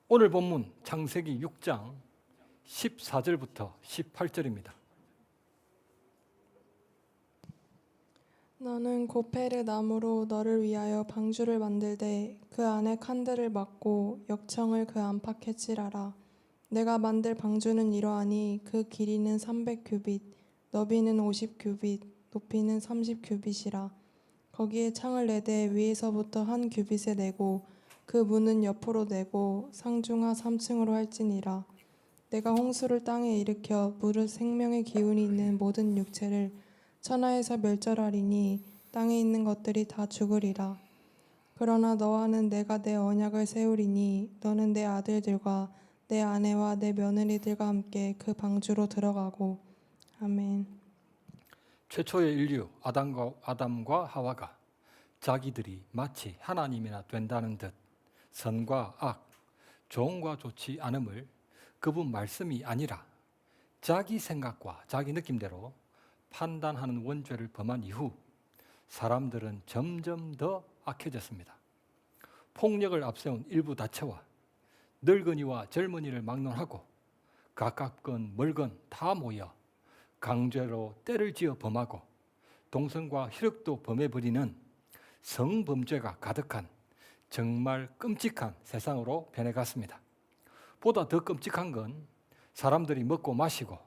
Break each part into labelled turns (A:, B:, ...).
A: 오늘 본문 창세기 6장 14절부터 18절입니다.
B: 너는 고페르 나무로 너를 위하여 방주를 만들되 그 안에 칸들을 막고 역청을 그 안팎에 칠하라. 내가 만들 방주는 이러하니 그 길이는 300규빗, 너비는 50규빗, 높이는 30규빗이라. 거기에 창을 내되 위에서부터 한 규빗에 내고 그 문은 옆으로 내고 상중하 3층으로 할지니라. 내가 홍수를 땅에 일으켜 무릇 생명의 기운이 있는 모든 육체를 천하에서 멸절하리니 땅에 있는 것들이 다 죽으리라. 그러나 너와는 내가 내 언약을 세우리니 너는 내 아들들과 내 아내와 내 며느리들과 함께 그 방주로 들어가고. 아멘.
A: 최초의 인류 아담과 하와가 자기들이 마치 하나님이나 된다는 듯 선과 악, 좋음과 좋지 않음을 그분 말씀이 아니라 자기 생각과 자기 느낌대로 판단하는 원죄를 범한 이후 사람들은 점점 더 악해졌습니다. 폭력을 앞세운 일부 다처와 늙은이와 젊은이를 막론하고 가깝건 멀건 다 모여 강제로 때를 지어 범하고 동성과 혈육도 범해버리는 성범죄가 가득한 정말 끔찍한 세상으로 변해갔습니다. 보다 더 끔찍한 건 사람들이 먹고 마시고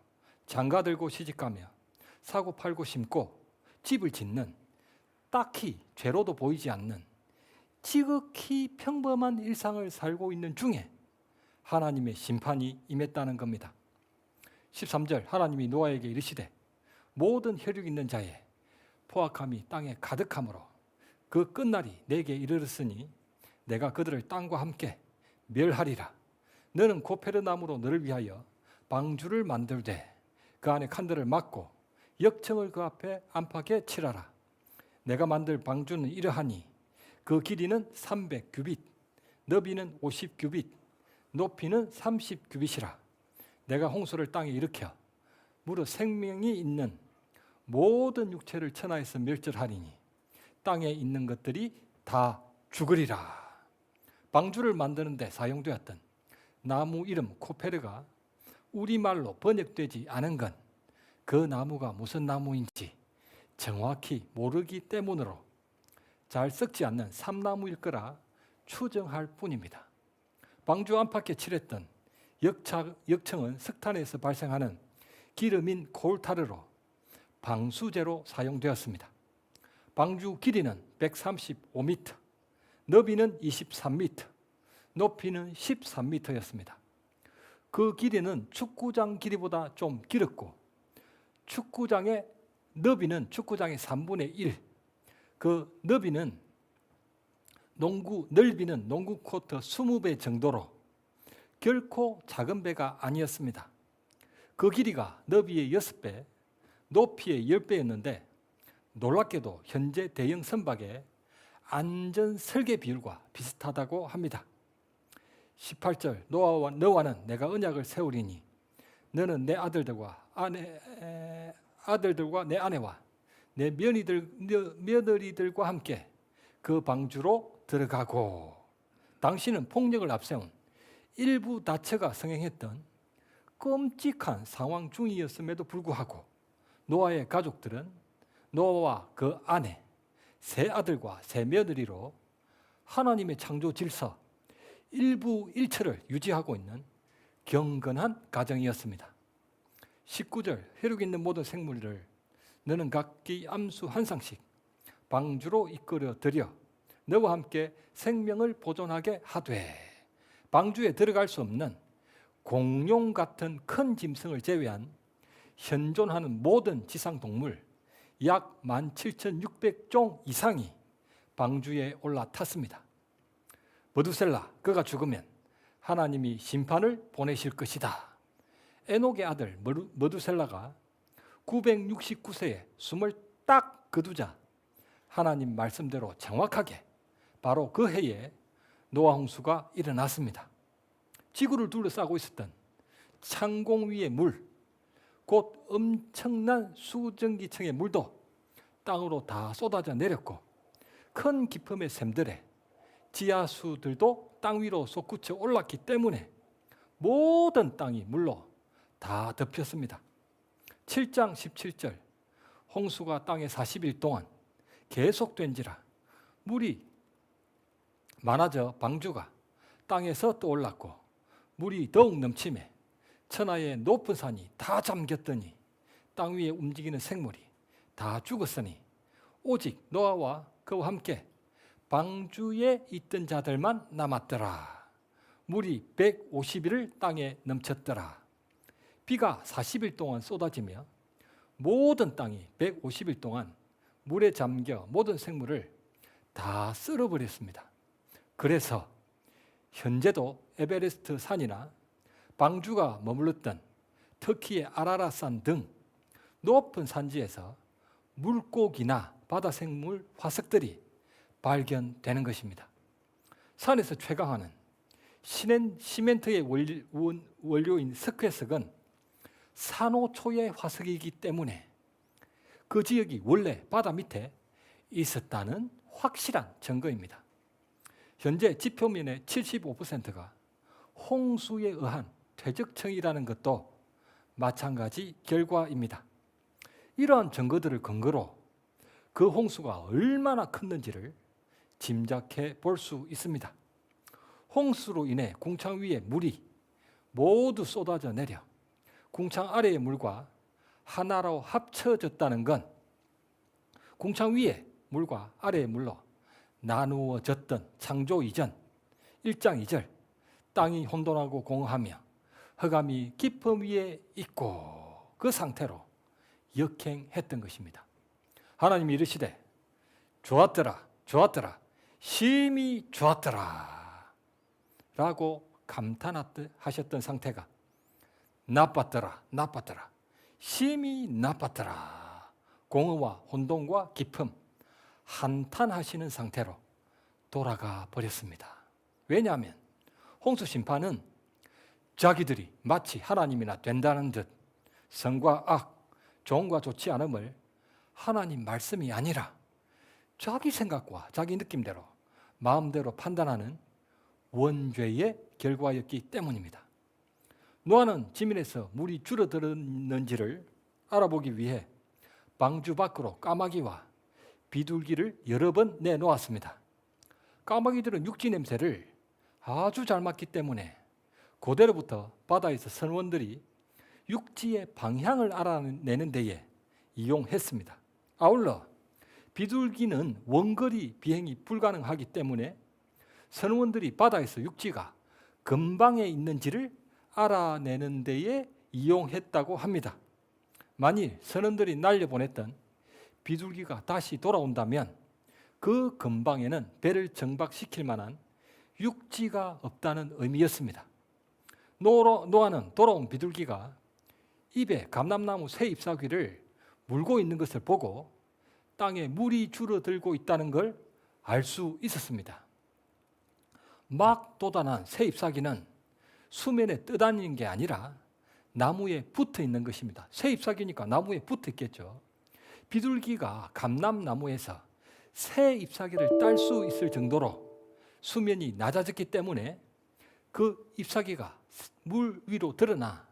A: 장가들고 시집가며 사고 팔고 심고 집을 짓는 딱히 죄로도 보이지 않는 지극히 평범한 일상을 살고 있는 중에 하나님의 심판이 임했다는 겁니다. 13절 하나님이 노아에게 이르시되 모든 혈육 있는 자의 포악함이 땅에 가득하므로 그 끝날이 내게 이르렀으니 내가 그들을 땅과 함께 멸하리라. 너는 고페르 나무로 너를 위하여 방주를 만들되 그 안에 칸들을 막고 역청을 그 앞에 안팎에 칠하라. 내가 만들 방주는 이러하니 그 길이는 300규빗, 너비는 50규빗, 높이는 30규빗이라. 내가 홍수를 땅에 일으켜 무릇 생명이 있는 모든 육체를 천하에서 멸절하리니 땅에 있는 것들이 다 죽으리라. 방주를 만드는 데 사용되었던 나무 이름 코페르가 우리말로 번역되지 않은 건 그 나무가 무슨 나무인지 정확히 모르기 때문으로 잘 썩지 않는 삼나무일 거라 추정할 뿐입니다. 방주 안팎에 칠했던 역청은 석탄에서 발생하는 기름인 콜타르로 방수제로 사용되었습니다. 방주 길이는 135m, 너비는 23m, 높이는 13m였습니다. 그 길이는 축구장 길이보다 좀 길었고 축구장의 너비는 축구장의 3분의 1, 그 넓이는 농구 코트 20배 정도로 결코 작은 배가 아니었습니다. 그 길이가 너비의 6배, 높이의 10배였는데 놀랍게도 현재 대형 선박의 안전 설계 비율과 비슷하다고 합니다. 18절 너와는 내가 언약을 세우리니 너는 내 아들들과 내 아내와 내 며느리들과 함께 그 방주로 들어가고. 당신은 폭력을 앞세운 일부 다처가 성행했던 끔찍한 상황 중이었음에도 불구하고 노아의 가족들은 노아와 그 아내, 세 아들과 세 며느리로 하나님의 창조 질서 일부 일처를 유지하고 있는 경건한 가정이었습니다. 19절 혈육 있는 모든 생물을 너는 각기 암수 한 쌍씩 방주로 이끌어 들여 너와 함께 생명을 보존하게 하되. 방주에 들어갈 수 없는 공룡 같은 큰 짐승을 제외한 현존하는 모든 지상동물 약 17,600종 이상이 방주에 올라탔습니다. 머두셀라 그가 죽으면 하나님이 심판을 보내실 것이다. 에녹의 아들 머두셀라가 969세에 숨을 딱 거두자 하나님 말씀대로 정확하게 바로 그 해에 노아 홍수가 일어났습니다. 지구를 둘러싸고 있었던 창공 위의 물, 곧 엄청난 수증기층의 물도 땅으로 다 쏟아져 내렸고 큰 기품의 샘들에 지하수들도 땅 위로 솟구쳐 올랐기 때문에 모든 땅이 물로 다 덮였습니다. 7장 17절 홍수가 땅에 40일 동안 계속된지라 물이 많아져 방주가 땅에서 떠올랐고 물이 더욱 넘침에 천하의 높은 산이 다 잠겼더니 땅 위에 움직이는 생물이 다 죽었으니 오직 노아와 그와 함께 방주에 있던 자들만 남았더라. 물이 150일을 땅에 넘쳤더라. 비가 40일 동안 쏟아지며 모든 땅이 150일 동안 물에 잠겨 모든 생물을 다 쓸어버렸습니다. 그래서 현재도 에베레스트 산이나 방주가 머물렀던 터키의 아라랏산 등 높은 산지에서 물고기나 바다생물 화석들이 발견되는 것입니다. 산에서 최강하는 시멘트의 원료인 석회석은 산호초의 화석이기 때문에 그 지역이 원래 바다 밑에 있었다는 확실한 증거입니다. 현재 지표면의 75%가 홍수에 의한 퇴적층이라는 것도 마찬가지 결과입니다. 이러한 증거들을 근거로 그 홍수가 얼마나 컸는지를 짐작해 볼 수 있습니다. 홍수로 인해 궁창 위에 물이 모두 쏟아져 내려 궁창 아래의 물과 하나로 합쳐졌다는 건 궁창 위의 물과 아래의 물로 나누어졌던 창조 이전 1장 2절 땅이 혼돈하고 공허하며 흑암이 깊음 위에 있고 그 상태로 역행했던 것입니다. 하나님이 이르시되 좋았더라 좋았더라 심히 좋았더라 라고 감탄하셨던 상태가 나빴더라 나빴더라 심히 나빴더라 공허와 혼돈과 깊음 한탄하시는 상태로 돌아가 버렸습니다. 왜냐하면 홍수 심판은 자기들이 마치 하나님이나 된다는 듯 선과 악, 좋은과 좋지 않음을 하나님 말씀이 아니라 자기 생각과 자기 느낌대로 마음대로 판단하는 원죄의 결과였기 때문입니다. 노아는 지면에서 물이 줄어들었는지를 알아보기 위해 방주 밖으로 까마귀와 비둘기를 여러 번 내놓았습니다. 까마귀들은 육지 냄새를 아주 잘 맡기 때문에 고대로부터 바다에서 선원들이 육지의 방향을 알아내는 데에 이용했습니다. 아울러 비둘기는 원거리 비행이 불가능하기 때문에 선원들이 바다에서 육지가 근방에 있는지를 알아내는 데에 이용했다고 합니다. 만일 선원들이 날려보냈던 비둘기가 다시 돌아온다면 그 근방에는 배를 정박시킬 만한 육지가 없다는 의미였습니다. 노아는 돌아온 비둘기가 입에 감람나무 새 잎사귀를 물고 있는 것을 보고 땅에 물이 줄어들고 있다는 걸 알 수 있었습니다. 막 돋아난 새 잎사귀는 수면에 떠다니는 게 아니라 나무에 붙어 있는 것입니다. 새 잎사귀니까 나무에 붙어 있겠죠. 비둘기가 감람나무에서 새 잎사귀를 딸 수 있을 정도로 수면이 낮아졌기 때문에 그 잎사귀가 물 위로 드러나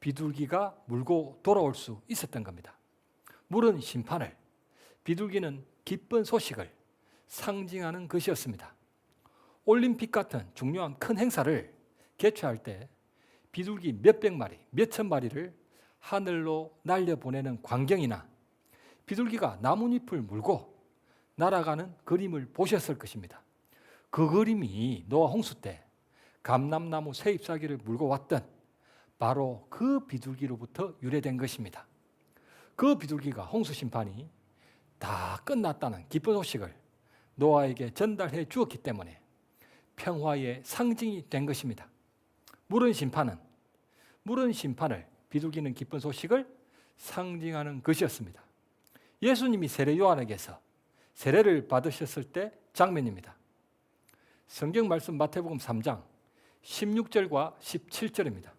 A: 비둘기가 물고 돌아올 수 있었던 겁니다. 물은 심판을, 비둘기는 기쁜 소식을 상징하는 것이었습니다. 올림픽 같은 중요한 큰 행사를 개최할 때 비둘기 몇백 마리, 몇천 마리를 하늘로 날려보내는 광경이나 비둘기가 나뭇잎을 물고 날아가는 그림을 보셨을 것입니다. 그 그림이 노아 홍수 때 감람나무 새 잎사귀를 물고 왔던 바로 그 비둘기로부터 유래된 것입니다. 그 비둘기가 홍수 심판이 다 끝났다는 기쁜 소식을 노아에게 전달해 주었기 때문에 평화의 상징이 된 것입니다. 물은 심판을, 비둘기는 기쁜 소식을 상징하는 것이었습니다. 예수님이 세례 요한에게서 세례를 받으셨을 때 장면입니다. 성경 말씀 마태복음 3장 16절과 17절입니다.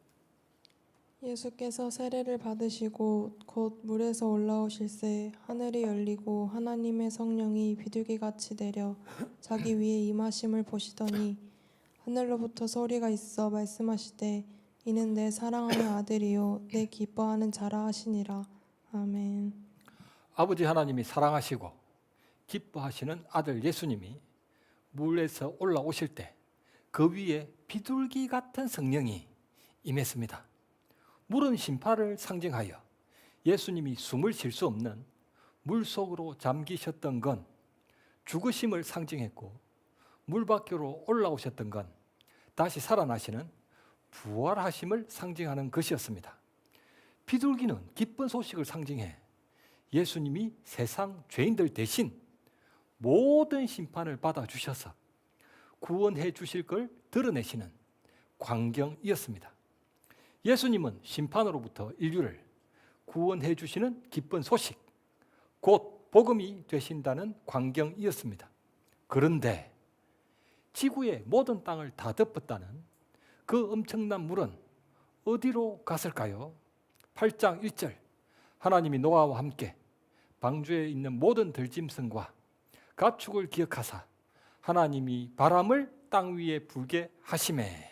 B: 예수께서 세례를 받으시고 곧 물에서 올라오실새 하늘이 열리고 하나님의 성령이 비둘기같이 내려 자기 위에 임하심을 보시더니 하늘로부터 소리가 있어 말씀하시되 이는 내 사랑하는 아들이요 내 기뻐하는 자라 하시니라. 아멘.
A: 아버지 하나님이 사랑하시고 기뻐하시는 아들 예수님이 물에서 올라오실 때 그 위에 비둘기 같은 성령이 임했습니다. 물은 심판을 상징하여 예수님이 숨을 쉴 수 없는 물 속으로 잠기셨던 건 죽으심을 상징했고, 물 밖으로 올라오셨던 건 다시 살아나시는 부활하심을 상징하는 것이었습니다. 비둘기는 기쁜 소식을 상징해 예수님이 세상 죄인들 대신 모든 심판을 받아주셔서 구원해 주실 걸 드러내시는 광경이었습니다. 예수님은 심판으로부터 인류를 구원해 주시는 기쁜 소식, 곧 복음이 되신다는 광경이었습니다. 그런데 지구의 모든 땅을 다 덮었다는 그 엄청난 물은 어디로 갔을까요? 8장 1절, 하나님이 노아와 함께 방주에 있는 모든 들짐승과 가축을 기억하사 하나님이 바람을 땅 위에 불게 하심에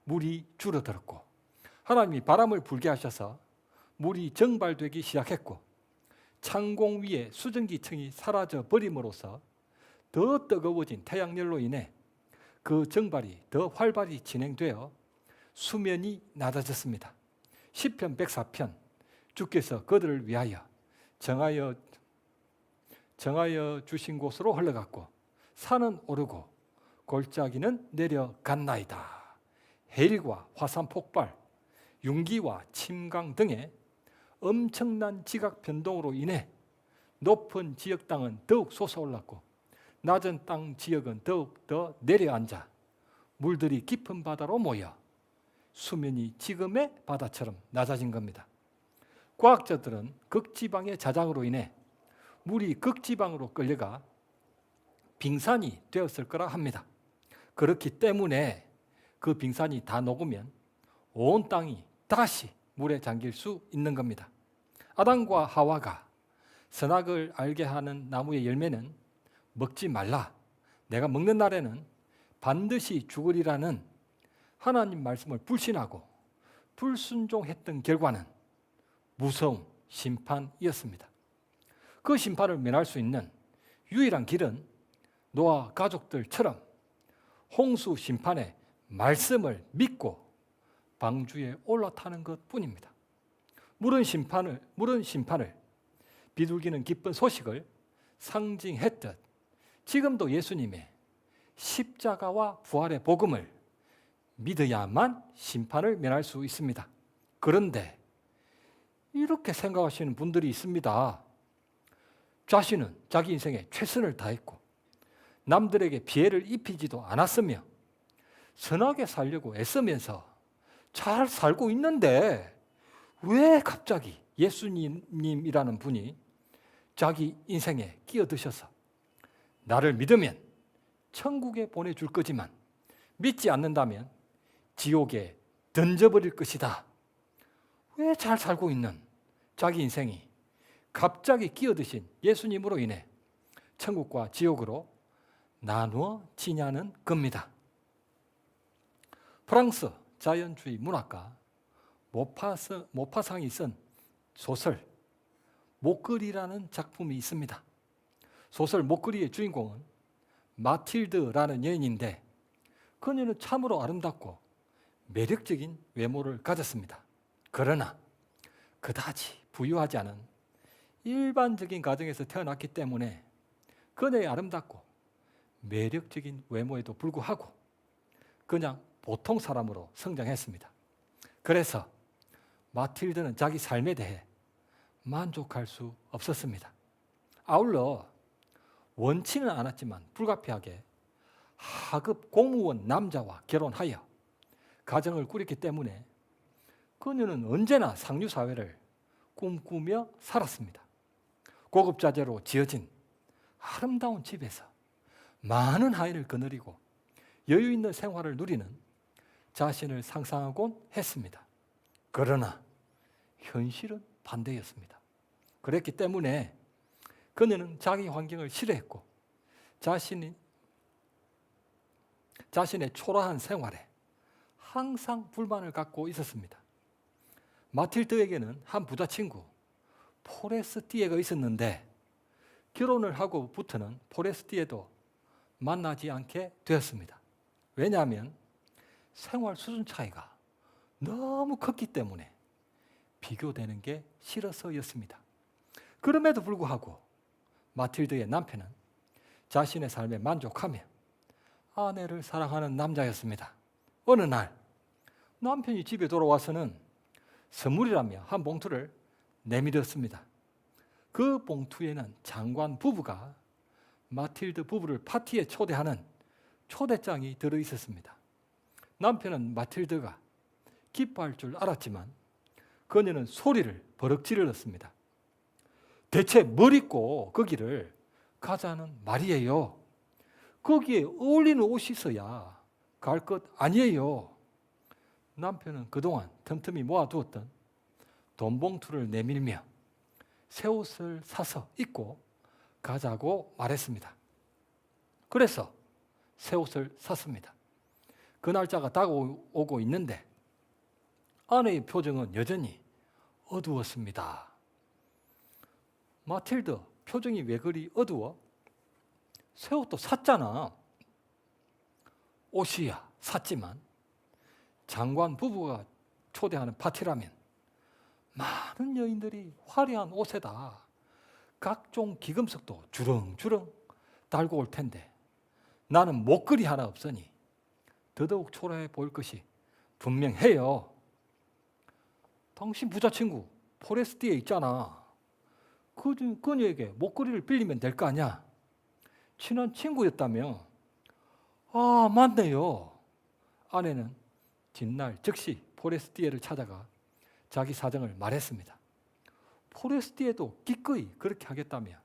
A: 물이 줄어들었고, 하나님이 바람을 불게 하셔서 물이 증발되기 시작했고, 창공 위에 수증기층이 사라져 버림으로써 더 뜨거워진 태양열로 인해 그 증발이 더 활발히 진행되어 수면이 낮아졌습니다. 시편 104편, 주께서 그들을 위하여 정하여 주신 곳으로 흘러갔고 산은 오르고 골짜기는 내려갔나이다. 해일과 화산 폭발, 융기와 침강 등의 엄청난 지각 변동으로 인해 높은 지역 땅은 더욱 솟아올랐고 낮은 땅 지역은 더욱 더 내려앉아 물들이 깊은 바다로 모여 수면이 지금의 바다처럼 낮아진 겁니다. 과학자들은 극지방의 자장으로 인해 물이 극지방으로 끌려가 빙산이 되었을 거라 합니다. 그렇기 때문에 그 빙산이 다 녹으면 온 땅이 다시 물에 잠길 수 있는 겁니다. 아담과 하와가 선악을 알게 하는 나무의 열매는 먹지 말라, 내가 먹는 날에는 반드시 죽으리라는 하나님 말씀을 불신하고 불순종했던 결과는 무서운 심판이었습니다. 그 심판을 면할 수 있는 유일한 길은 노아 가족들처럼 홍수 심판의 말씀을 믿고 방주에 올라타는 것뿐입니다. 물은 심판을, 비둘기는 기쁜 소식을 상징했듯 지금도 예수님의 십자가와 부활의 복음을 믿어야만 심판을 면할 수 있습니다. 그런데 이렇게 생각하시는 분들이 있습니다. 자신은 자기 인생에 최선을 다했고 남들에게 피해를 입히지도 않았으며 선하게 살려고 애쓰면서 잘 살고 있는데 왜 갑자기 예수님이라는 분이 자기 인생에 끼어드셔서 나를 믿으면 천국에 보내줄 거지만 믿지 않는다면 지옥에 던져버릴 것이다. 왜 잘 살고 있는 자기 인생이 갑자기 끼어드신 예수님으로 인해 천국과 지옥으로 나누어지냐는 겁니다. 프랑스 자연주의 문학가 모파상이 쓴 소설 목걸이라는 작품이 있습니다. 소설 목걸이의 주인공은 마틸드라는 여인인데 그녀는 참으로 아름답고 매력적인 외모를 가졌습니다. 그러나 그다지 부유하지 않은 일반적인 가정에서 태어났기 때문에 그녀의 아름답고 매력적인 외모에도 불구하고 그냥 보통 사람으로 성장했습니다. 그래서 마틸드는 자기 삶에 대해 만족할 수 없었습니다. 아울러 원치는 않았지만 불가피하게 하급 공무원 남자와 결혼하여 가정을 꾸렸기 때문에 그녀는 언제나 상류사회를 꿈꾸며 살았습니다. 고급 자재로 지어진 아름다운 집에서 많은 아이를 거느리고 여유 있는 생활을 누리는 자신을 상상하곤 했습니다. 그러나 현실은 반대였습니다. 그랬기 때문에 그녀는 자기 환경을 싫어했고 자신이 자신의 초라한 생활에 항상 불만을 갖고 있었습니다. 마틸드에게는 한 부자 친구 포레스티에가 있었는데 결혼을 하고부터는 포레스티에도 만나지 않게 되었습니다. 왜냐하면 생활 수준 차이가 너무 컸기 때문에 비교되는 게 싫어서였습니다. 그럼에도 불구하고 마틸드의 남편은 자신의 삶에 만족하며 아내를 사랑하는 남자였습니다. 어느 날 남편이 집에 돌아와서는 선물이라며 한 봉투를 내밀었습니다. 그 봉투에는 장관 부부가 마틸드 부부를 파티에 초대하는 초대장이 들어있었습니다. 남편은 마틸드가 기뻐할 줄 알았지만 그녀는 소리를 버럭 질렀습니다. 대체 뭘 입고 거기를 가자는 말이에요. 거기에 어울리는 옷이 있어야 갈 것 아니에요. 남편은 그동안 틈틈이 모아두었던 돈 봉투를 내밀며 새 옷을 사서 입고 가자고 말했습니다. 그래서 새 옷을 샀습니다. 그 날짜가 다가오고 있는데 아내의 표정은 여전히 어두웠습니다. 마틸드, 표정이 왜 그리 어두워? 새 옷도 샀잖아. 옷이야 샀지만 장관 부부가 초대하는 파티라면 많은 여인들이 화려한 옷에다 각종 기금속도 주렁주렁 달고 올 텐데 나는 목걸이 하나 없으니 더더욱 초라해 보일 것이 분명해요. 당신 부자 친구 포레스티에 있잖아. 그녀에게 목걸이를 빌리면 될 거 아니야. 친한 친구였다며. 아, 맞네요. 아내는 뒷날 즉시 포레스티에를 찾아가 자기 사정을 말했습니다. 포레스티에도 기꺼이 그렇게 하겠다며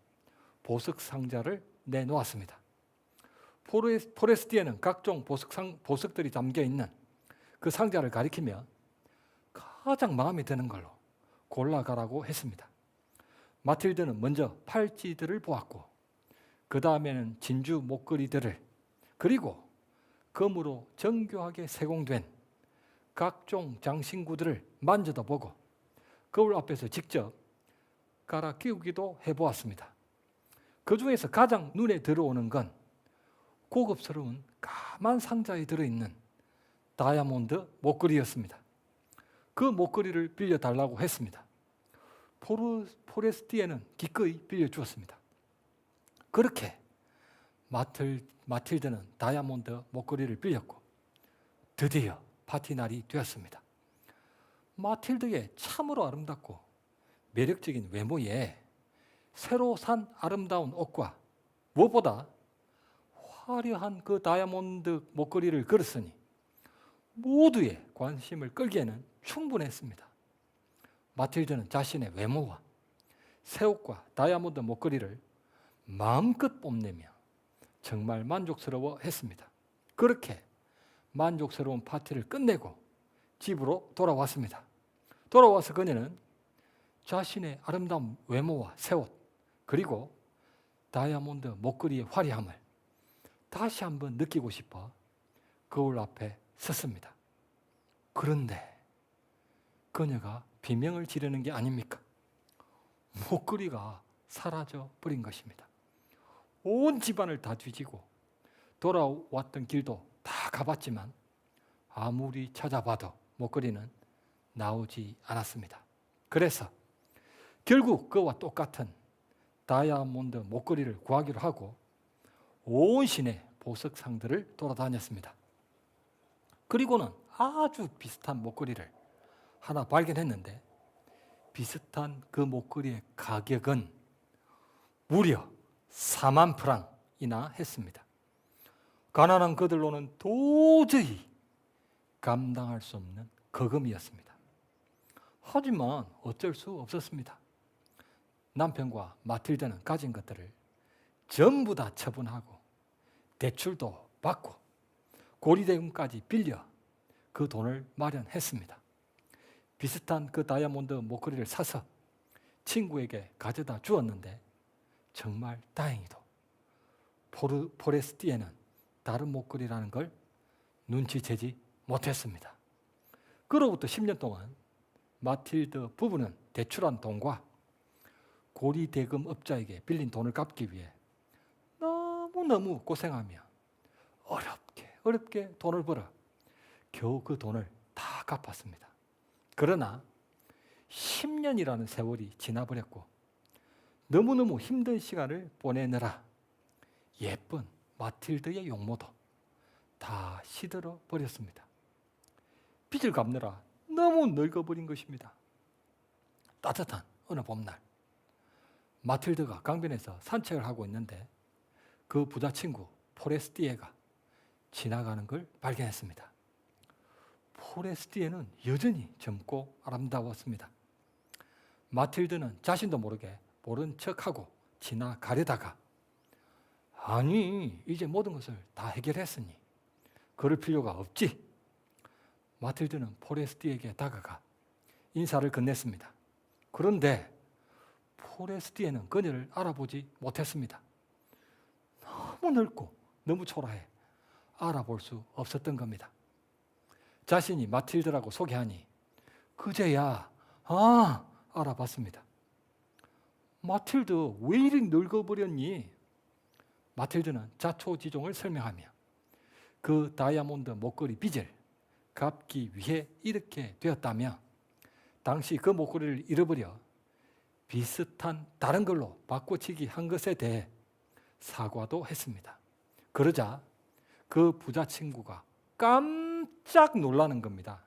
A: 보석 상자를 내놓았습니다. 포레스티에는 각종 보석들이 담겨있는 그 상자를 가리키며 가장 마음에 드는 걸로 골라가라고 했습니다. 마틸드는 먼저 팔찌들을 보았고 그 다음에는 진주 목걸이들을 그리고 금으로 정교하게 세공된 각종 장신구들을 만져도 보고 거울 앞에서 직접 갈아 끼우기도 해보았습니다. 그 중에서 가장 눈에 들어오는 건 고급스러운 까만 상자에 들어있는 다이아몬드 목걸이였습니다. 그 목걸이를 빌려달라고 했습니다. 포레스티에는 기꺼이 빌려주었습니다. 그렇게 마틸드는 다이아몬드 목걸이를 빌렸고 드디어 파티 날이 되었습니다. 마틸드의 참으로 아름답고 매력적인 외모에 새로 산 아름다운 옷과 무엇보다 화려한 그 다이아몬드 목걸이를 걸었으니 모두의 관심을 끌기에는 충분했습니다. 마틸드는 자신의 외모와 새 옷과 다이아몬드 목걸이를 마음껏 뽐내며 정말 만족스러워했습니다. 그렇게 만족스러운 파티를 끝내고 집으로 돌아왔습니다. 돌아와서 그녀는 자신의 아름다운 외모와 새 옷 그리고 다이아몬드 목걸이의 화려함을 다시 한번 느끼고 싶어 거울 앞에 섰습니다. 그런데 그녀가 비명을 지르는 게 아닙니까? 목걸이가 사라져 버린 것입니다. 온 집안을 다 뒤지고 돌아왔던 길도 다 가봤지만 아무리 찾아봐도 목걸이는 나오지 않았습니다. 그래서 결국 그와 똑같은 다이아몬드 목걸이를 구하기로 하고 온 시내 보석상들을 돌아다녔습니다. 그리고는 아주 비슷한 목걸이를 하나 발견했는데 비슷한 그 목걸이의 가격은 무려 4만 프랑이나 했습니다. 가난한 그들로는 도저히 감당할 수 없는 거금이었습니다. 하지만 어쩔 수 없었습니다. 남편과 마틸드는 가진 것들을 전부 다 처분하고 대출도 받고 고리대금까지 빌려 그 돈을 마련했습니다. 비슷한 그 다이아몬드 목걸이를 사서 친구에게 가져다 주었는데 정말 다행히도 포레스티에는 다른 목걸이라는 걸 눈치채지 못했습니다. 그로부터 10년 동안 마틸드 부부는 대출한 돈과 고리 대금 업자에게 빌린 돈을 갚기 위해 너무너무 고생하며 어렵게 돈을 벌어 겨우 그 돈을 다 갚았습니다. 그러나 10년이라는 세월이 지나버렸고 너무너무 힘든 시간을 보내느라 예쁜 마틸드의 용모도 다 시들어 버렸습니다. 빚을 갚느라 너무 늙어버린 것입니다. 따뜻한 어느 봄날 마틸드가 강변에서 산책을 하고 있는데 그 부자 친구 포레스티에가 지나가는 걸 발견했습니다. 포레스티에는 여전히 젊고 아름다웠습니다. 마틸드는 자신도 모르게 모른 척하고 지나가려다가 아니 이제 모든 것을 다 해결했으니 그럴 필요가 없지. 마틸드는 포레스티에게 다가가 인사를 건넸습니다. 그런데 포레스티에는 그녀를 알아보지 못했습니다. 너무 넓고 너무 초라해 알아볼 수 없었던 겁니다. 자신이 마틸드라고 소개하니 그제야 알아봤습니다. 마틸드 왜 이리 늙어버렸니? 마틸드는 자초지종을 설명하며 그 다이아몬드 목걸이 빚을 갚기 위해 이렇게 되었다며 당시 그 목걸이를 잃어버려 비슷한 다른 걸로 바꿔치기 한 것에 대해 사과도 했습니다. 그러자 그 부자 친구가 깜짝 놀라는 겁니다.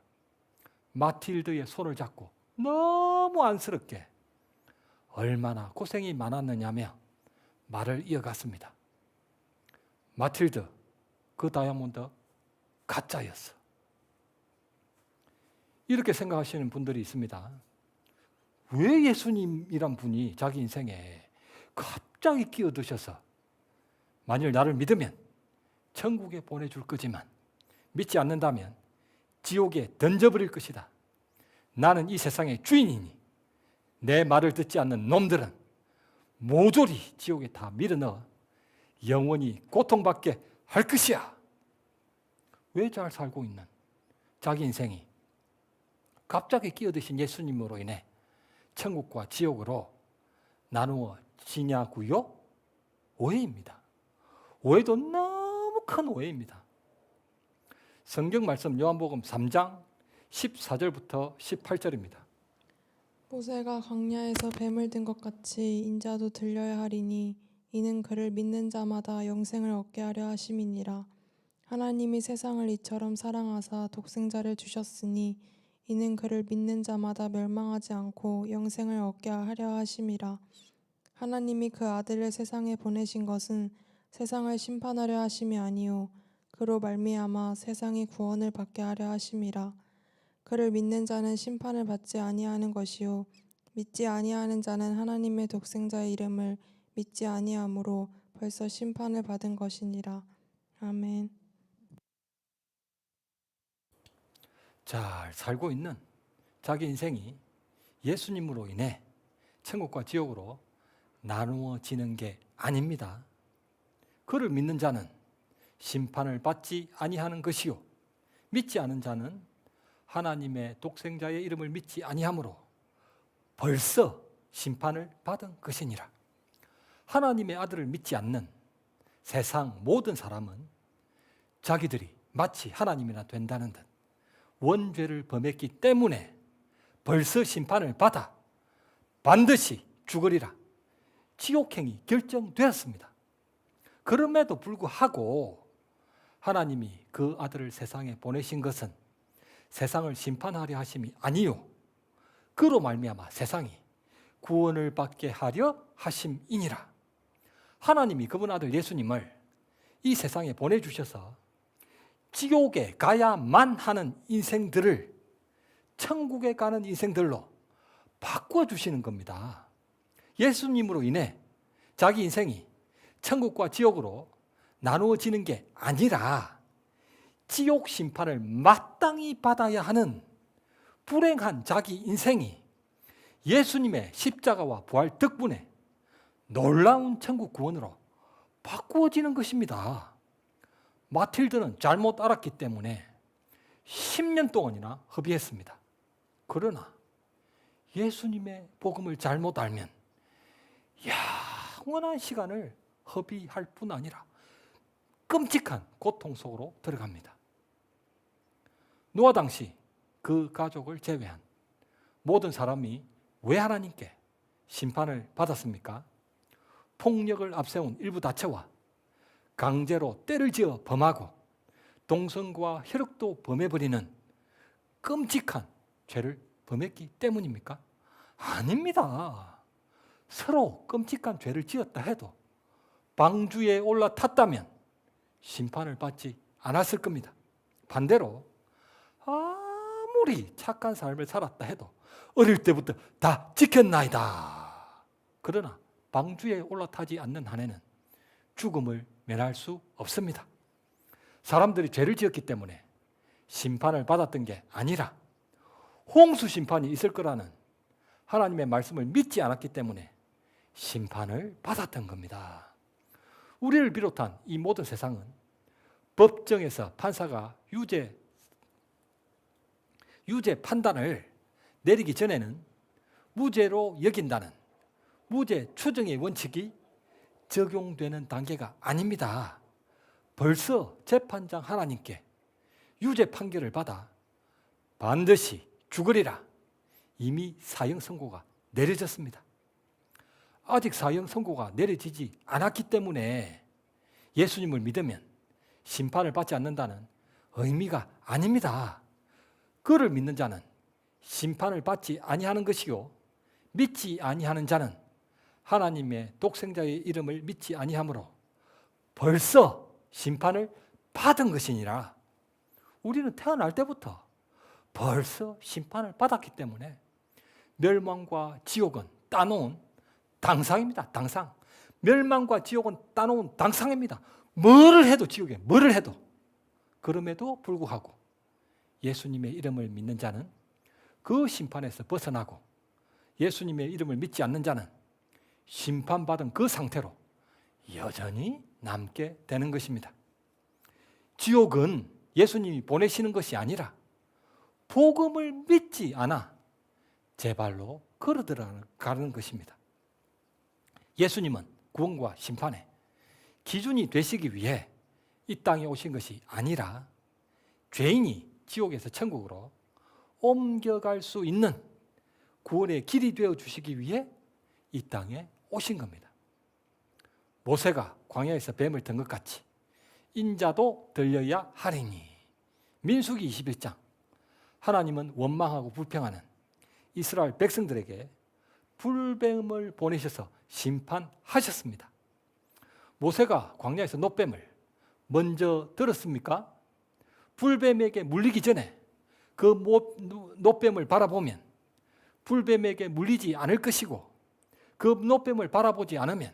A: 마틸드의 손을 잡고 너무 안쓰럽게 얼마나 고생이 많았느냐며 말을 이어갔습니다. 마틸드, 그 다이아몬드 가짜였어. 이렇게 생각하시는 분들이 있습니다. 왜 예수님이란 분이 자기 인생에 갑자기 끼어드셔서 만일 나를 믿으면 천국에 보내줄 거지만 믿지 않는다면 지옥에 던져버릴 것이다. 나는 이 세상의 주인이니 내 말을 듣지 않는 놈들은 모조리 지옥에 다 밀어넣어 영원히 고통받게 할 것이야. 왜 잘 살고 있는 자기 인생이 갑자기 끼어드신 예수님으로 인해 천국과 지옥으로 나누어지냐고요? 오해입니다. 오해도 너무 큰 오해입니다. 성경 말씀 요한복음 3장 14절부터 18절입니다.
B: 모세가 광야에서 뱀을 든 것 같이 인자도 들려야 하리니 이는 그를 믿는 자마다 영생을 얻게 하려 하심이니라. 하나님이 세상을 이처럼 사랑하사 독생자를 주셨으니 이는 그를 믿는 자마다 멸망하지 않고 영생을 얻게 하려 하심이라. 하나님이 그 아들을 세상에 보내신 것은 세상을 심판하려 하심이 아니요 그로 말미암아 세상이 구원을 받게 하려 하심이라. 그를 믿는 자는 심판을 받지 아니하는 것이요 믿지 아니하는 자는 하나님의 독생자의 이름을 믿지 아니하므로 벌써 심판을 받은 것이니라. 아멘.
A: 잘 살고 있는 자기 인생이 예수님으로 인해 천국과 지옥으로 나누어지는 게 아닙니다. 그를 믿는 자는 심판을 받지 아니하는 것이요 믿지 않은 자는 하나님의 독생자의 이름을 믿지 아니하므로 벌써 심판을 받은 것이니라. 하나님의 아들을 믿지 않는 세상 모든 사람은 자기들이 마치 하나님이나 된다는 듯 원죄를 범했기 때문에 벌써 심판을 받아 반드시 죽으리라. 지옥행이 결정되었습니다. 그럼에도 불구하고 하나님이 그 아들을 세상에 보내신 것은 세상을 심판하려 하심이 아니요 그로 말미암아 세상이 구원을 받게 하려 하심이니라. 하나님이 그분 아들 예수님을 이 세상에 보내주셔서 지옥에 가야만 하는 인생들을 천국에 가는 인생들로 바꿔주시는 겁니다. 예수님으로 인해 자기 인생이 천국과 지옥으로 나누어지는 게 아니라 지옥 심판을 마땅히 받아야 하는 불행한 자기 인생이 예수님의 십자가와 부활 덕분에 놀라운 천국 구원으로 바꾸어지는 것입니다. 마틸드는 잘못 알았기 때문에 10년 동안이나 허비했습니다. 그러나 예수님의 복음을 잘못 알면 영원한 시간을 허비할 뿐 아니라 끔찍한 고통 속으로 들어갑니다. 노아 당시 그 가족을 제외한 모든 사람이 왜 하나님께 심판을 받았습니까? 폭력을 앞세운 일부 다처와 강제로 때를 지어 범하고 동성과 혈육도 범해버리는 끔찍한 죄를 범했기 때문입니까? 아닙니다. 서로 끔찍한 죄를 지었다 해도 방주에 올라탔다면 심판을 받지 않았을 겁니다. 반대로 아무리 착한 삶을 살았다 해도 어릴 때부터 다 지켰나이다. 그러나 방주에 올라타지 않는 한에는 죽음을 면할 수 없습니다. 사람들이 죄를 지었기 때문에 심판을 받았던 게 아니라 홍수 심판이 있을 거라는 하나님의 말씀을 믿지 않았기 때문에 심판을 받았던 겁니다. 우리를 비롯한 이 모든 세상은 법정에서 판사가 유죄 판단을 내리기 전에는 무죄로 여긴다는 무죄 추정의 원칙이 적용되는 단계가 아닙니다. 벌써 재판장 하나님께 유죄 판결을 받아 반드시 죽으리라 이미 사형 선고가 내려졌습니다. 아직 사형 선고가 내려지지 않았기 때문에 예수님을 믿으면 심판을 받지 않는다는 의미가 아닙니다. 그를 믿는 자는 심판을 받지 아니하는 것이요 믿지 아니하는 자는 하나님의 독생자의 이름을 믿지 아니하므로 벌써 심판을 받은 것이니라. 우리는 태어날 때부터 벌써 심판을 받았기 때문에 멸망과 지옥은 따놓은 당상입니다. 당상. 멸망과 지옥은 따놓은 당상입니다. 뭐를 해도 지옥에 뭐를 해도. 그럼에도 불구하고 예수님의 이름을 믿는 자는 그 심판에서 벗어나고 예수님의 이름을 믿지 않는 자는 심판받은 그 상태로 여전히 남게 되는 것입니다. 지옥은 예수님이 보내시는 것이 아니라 복음을 믿지 않아 제 발로 걸어 들어가는 것입니다. 예수님은 구원과 심판의 기준이 되시기 위해 이 땅에 오신 것이 아니라 죄인이 지옥에서 천국으로 옮겨갈 수 있는 구원의 길이 되어 주시기 위해 이 땅에 오신 겁니다. 모세가 광야에서 뱀을 든 것 같이 인자도 들려야 하리니. 민수기 21장. 하나님은 원망하고 불평하는 이스라엘 백성들에게 불뱀을 보내셔서 심판하셨습니다. 모세가 광야에서 놋뱀을 먼저 들었습니까? 불뱀에게 물리기 전에 그 놋뱀을 바라보면 불뱀에게 물리지 않을 것이고 그 놋뱀을 바라보지 않으면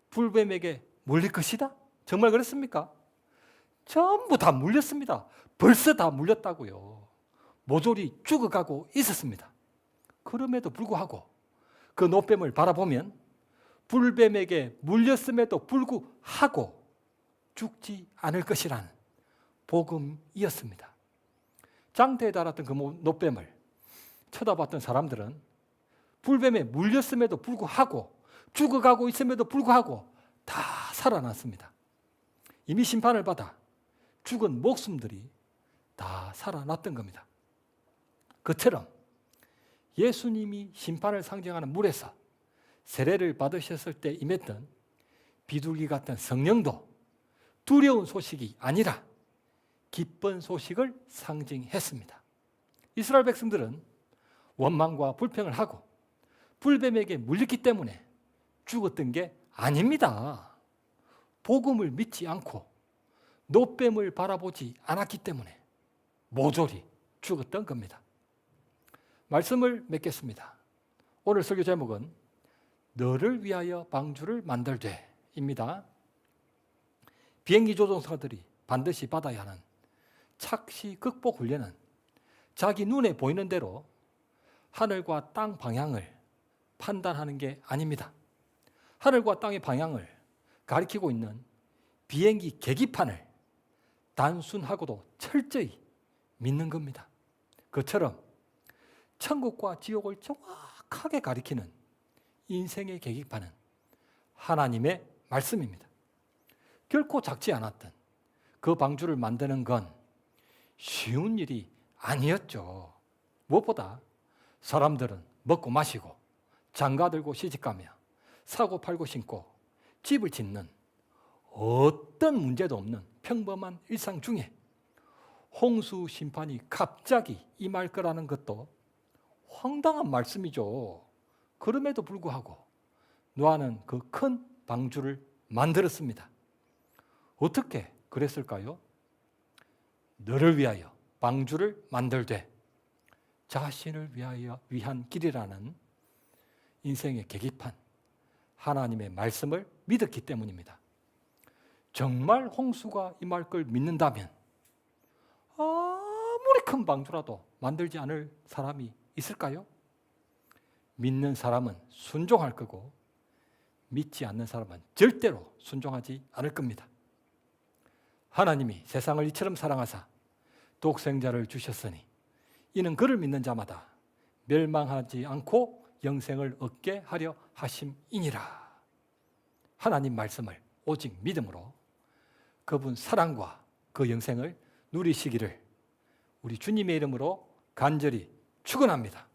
A: 불뱀에게 물릴 것이다? 정말 그렇습니까? 전부 다 물렸습니다. 벌써 다 물렸다고요. 모조리 죽어가고 있었습니다. 그럼에도 불구하고 그 놋뱀을 바라보면 불뱀에게 물렸음에도 불구하고 죽지 않을 것이라는 복음이었습니다. 장대에 달았던 그 놋뱀을 쳐다봤던 사람들은 불뱀에 물렸음에도 불구하고 죽어가고 있음에도 불구하고 다 살아났습니다. 이미 심판을 받아 죽은 목숨들이 다 살아났던 겁니다. 그처럼 예수님이 심판을 상징하는 물에서 세례를 받으셨을 때 임했던 비둘기 같은 성령도 두려운 소식이 아니라 기쁜 소식을 상징했습니다. 이스라엘 백성들은 원망과 불평을 하고 불뱀에게 물렸기 때문에 죽었던 게 아닙니다. 복음을 믿지 않고 놋뱀을 바라보지 않았기 때문에 모조리 죽었던 겁니다. 말씀을 맺겠습니다. 오늘 설교 제목은 너를 위하여 방주를 만들되입니다. 비행기 조종사들이 반드시 받아야 하는 착시 극복 훈련은 자기 눈에 보이는 대로 하늘과 땅 방향을 판단하는 게 아닙니다. 하늘과 땅의 방향을 가리키고 있는 비행기 계기판을 단순하고도 철저히 믿는 겁니다. 그처럼 천국과 지옥을 정확하게 가리키는 인생의 계기판은 하나님의 말씀입니다. 결코 작지 않았던 그 방주를 만드는 건 쉬운 일이 아니었죠. 무엇보다 사람들은 먹고 마시고 장가들고 시집가며 사고 팔고 신고 집을 짓는 어떤 문제도 없는 평범한 일상 중에 홍수 심판이 갑자기 임할 거라는 것도 황당한 말씀이죠. 그럼에도 불구하고 노아는 그 큰 방주를 만들었습니다. 어떻게 그랬을까요? 너를 위하여 방주를 만들되 자신을 위한 길이라는 인생의 계기판, 하나님의 말씀을 믿었기 때문입니다. 정말 홍수가 임할 걸 믿는다면 아무리 큰 방주라도 만들지 않을 사람이 있을까요? 믿는 사람은 순종할 거고 믿지 않는 사람은 절대로 순종하지 않을 겁니다. 하나님이 세상을 이처럼 사랑하사 독생자를 주셨으니 이는 그를 믿는 자마다 멸망하지 않고 영생을 얻게 하려 하심이니라. 하나님 말씀을 오직 믿음으로 그분 사랑과 그 영생을 누리시기를 우리 주님의 이름으로 간절히 축원합니다.